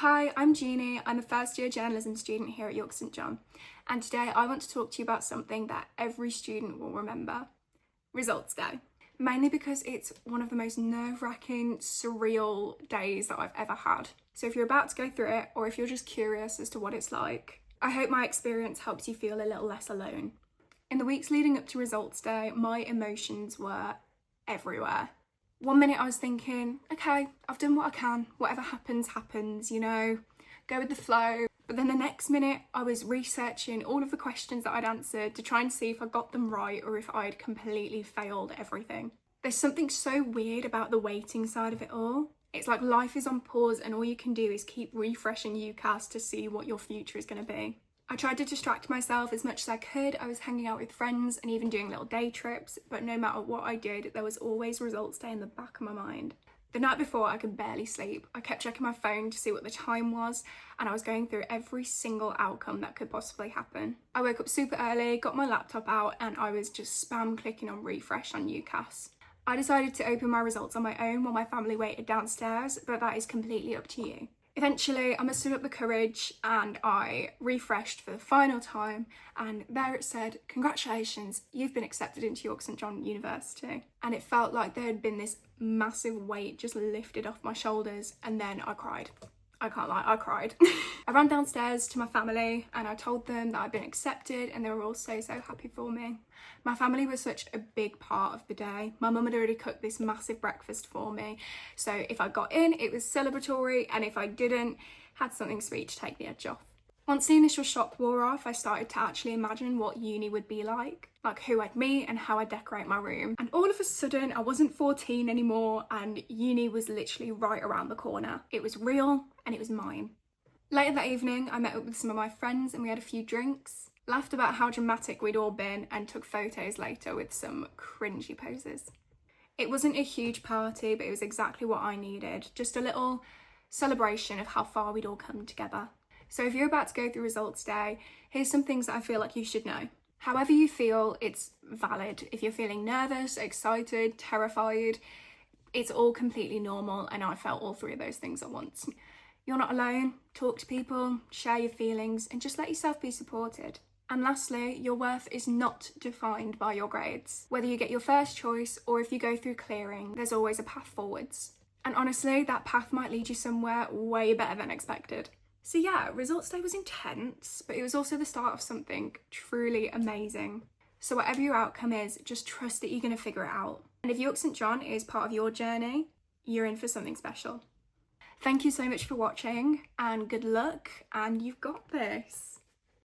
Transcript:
Hi, I'm Genie. I'm a first year journalism student here at York St John, and today I want to talk to you about something that every student will remember: results day. Mainly because it's one of the most nerve-wracking, surreal days that I've ever had. So if you're about to go through it, or if you're just curious as to what it's like, I hope my experience helps you feel a little less alone. In the weeks leading up to results day, my emotions were everywhere. One minute I was thinking, okay, I've done what I can, whatever happens, happens, go with the flow. But then the next minute I was researching all of the questions that I'd answered to try and see if I got them right or if I'd completely failed everything. There's something so weird about the waiting side of it all. It's like life is on pause and all you can do is keep refreshing UCAS to see what your future is going to be. I tried to distract myself as much as I could. I was hanging out with friends and even doing little day trips, but no matter what I did, there was always results day in the back of my mind. The night before, I could barely sleep. I kept checking my phone to see what the time was, and I was going through every single outcome that could possibly happen. I woke up super early, got my laptop out, and I was just spam clicking on refresh on UCAS. I decided to open my results on my own while my family waited downstairs, but that is completely up to you. Eventually, I mustered up the courage and I refreshed for the final time, and there it said, "Congratulations, you've been accepted into York St John University." And it felt like there had been this massive weight just lifted off my shoulders, and then I cried. I can't lie, I cried. I ran downstairs to my family and I told them that I'd been accepted, and they were all so happy for me. My family was such a big part of the day. My mum had already cooked this massive breakfast for me, so if I got in, it was celebratory, and if I didn't, had something sweet to take the edge off. Once the initial shock wore off, I started to actually imagine what uni would be like who I'd meet and how I'd decorate my room. And all of a sudden, I wasn't 14 anymore, and uni was literally right around the corner. It was real and it was mine. Later that evening, I met up with some of my friends and we had a few drinks, laughed about how dramatic we'd all been, and took photos later with some cringy poses. It wasn't a huge party, but it was exactly what I needed. Just a little celebration of how far we'd all come together. So if you're about to go through results day, here's some things that I feel like you should know. However you feel, it's valid. If you're feeling nervous, excited, terrified, it's all completely normal, and I felt all three of those things at once. You're not alone. Talk to people, share your feelings, and just let yourself be supported. And lastly, your worth is not defined by your grades. Whether you get your first choice or if you go through clearing, there's always a path forwards. And honestly, that path might lead you somewhere way better than expected. So yeah, results day was intense, but it was also the start of something truly amazing. So whatever your outcome is, just trust that you're going to figure it out. And if York St John is part of your journey, you're in for something special. Thank you so much for watching, and good luck, and you've got this.